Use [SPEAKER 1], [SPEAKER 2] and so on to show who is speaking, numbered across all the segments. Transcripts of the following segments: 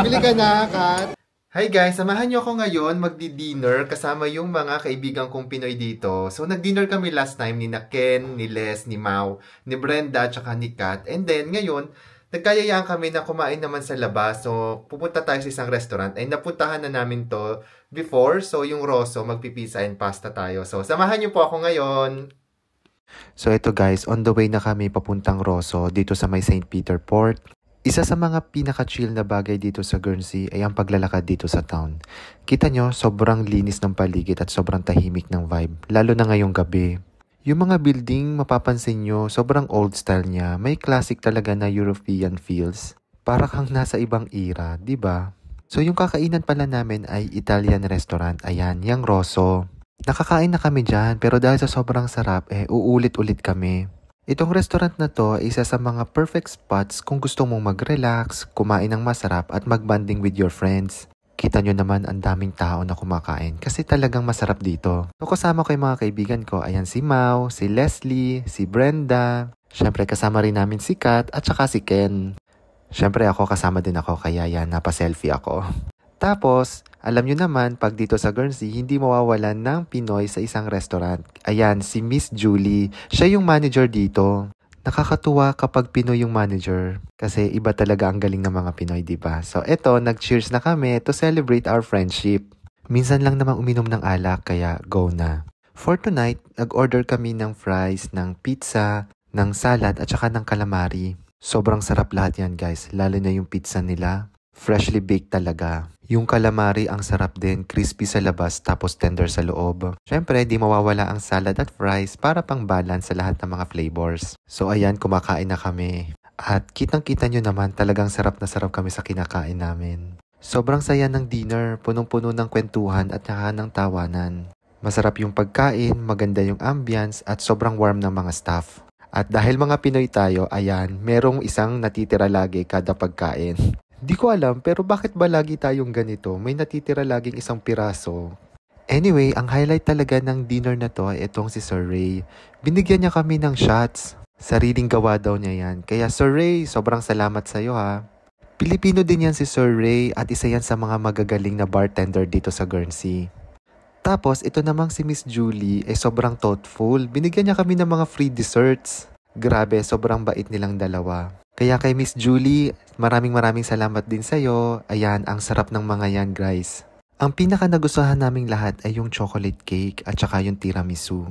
[SPEAKER 1] Bili ka na, Kat. Hi guys, samahan niyo ako ngayon magdi-dinner kasama yung mga kaibigan kong Pinoy dito. So nag-dinner kami last time ni Ken, ni Les, ni Mau, ni Brenda, tsaka ni Kat. And then ngayon, nagkayayaan kami na kumain naman sa labas. So pupunta tayo sa isang restaurant. Ay napuntahan na namin to before. So yung Rosso, magpipisa and pasta tayo. So samahan niyo po ako ngayon. So ito guys, on the way na kami papuntang Rosso dito sa may St. Peter Port. Isa sa mga pinaka-chill na bagay dito sa Guernsey ay ang paglalakad dito sa town. Kita nyo, sobrang linis ng paligid at sobrang tahimik ng vibe, lalo na ngayong gabi. Yung mga building, mapapansin nyo, sobrang old style niya. May classic talaga na European feels. Para kang nasa ibang era, di ba? So yung kakainan pala namin ay Italian restaurant. Ayan, yung Rosso. Nakakain na kami dyan, pero dahil sa sobrang sarap, uulit-ulit kami. Itong restaurant na to ay isa sa mga perfect spots kung gusto mong mag-relax, kumain ng masarap at mag-bonding with your friends. Kita nyo naman ang daming tao na kumakain kasi talagang masarap dito. So kasama ko yung mga kaibigan ko, ayan si Mau, si Leslie, si Brenda. Syempre kasama rin namin si Kat at saka si Ken. Syempre ako kasama din ako kaya yan, napa-selfie ako. Tapos, alam nyo naman, pag dito sa Guernsey, hindi mawawalan ng Pinoy sa isang restaurant. Ayan, si Miss Julie. Siya yung manager dito. Nakakatuwa kapag Pinoy yung manager. Kasi iba talaga ang galing ng mga Pinoy, diba? So, eto, nag-cheers na kami to celebrate our friendship. Minsan lang naman uminom ng alak, kaya go na. For tonight, nag-order kami ng fries, ng pizza, ng salad, at saka ng calamari. Sobrang sarap lahat yan, guys. Lalo na yung pizza nila. Freshly baked talaga. Yung calamari ang sarap din, crispy sa labas tapos tender sa loob. Syempre, di mawawala ang salad at fries para pang balance sa lahat ng mga flavors. So ayan, kumakain na kami. At kitang-kita nyo naman, talagang sarap na sarap kami sa kinakain namin. Sobrang saya ng dinner, punong-puno ng kwentuhan at saka ng tawanan. Masarap yung pagkain, maganda yung ambience at sobrang warm ng mga staff. At dahil mga Pinoy tayo, ayan, merong isang natitira lagi kada pagkain. Di ko alam, pero bakit ba lagi tayong ganito? May natitira laging isang piraso. Anyway, ang highlight talaga ng dinner na to ay itong si Sir Ray. Binigyan niya kami ng shots. Sariling gawa daw niya yan. Kaya Sir Ray, sobrang salamat sa'yo ha. Pilipino din yan si Sir Ray at isa yan sa mga magagaling na bartender dito sa Guernsey. Tapos, ito namang si Miss Julie ay sobrang thoughtful. Binigyan niya kami ng mga free desserts. Grabe, sobrang bait nilang dalawa. Kaya kay Miss Julie, maraming salamat din sa'yo. Ayan, ang sarap ng mga yan, guys. Ang pinaka nagustuhan naming lahat ay yung chocolate cake at saka yung tiramisu.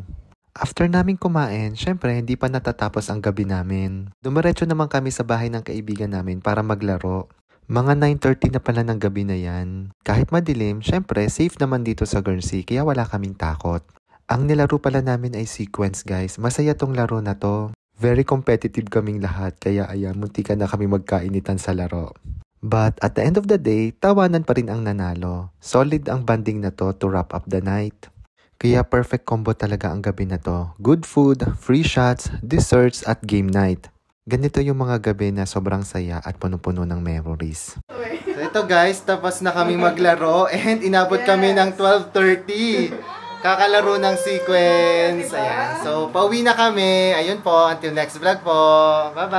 [SPEAKER 1] After naming kumain, syempre hindi pa natatapos ang gabi namin. Dumiretso naman kami sa bahay ng kaibigan namin para maglaro. Mga 9:30 na pala ng gabi na yan. Kahit madilim, syempre safe naman dito sa Guernsey kaya wala kaming takot. Ang nilaro pala namin ay sequence, guys. Masaya tong laro na to. Very competitive kaming lahat, kaya ayan, muntikan na kami magkainitan sa laro. But at the end of the day, tawanan pa rin ang nanalo. Solid ang banding na to wrap up the night. Kaya perfect combo talaga ang gabi na to. Good food, free shots, desserts at game night. Ganito yung mga gabi na sobrang saya at puno-puno ng memories. So ito guys, tapos na kami maglaro and inabot kami ng 12:30. Kakalaro ng sequence. Ayan. So, pauwi na kami. Ayun po. Until next vlog po. Bye-bye!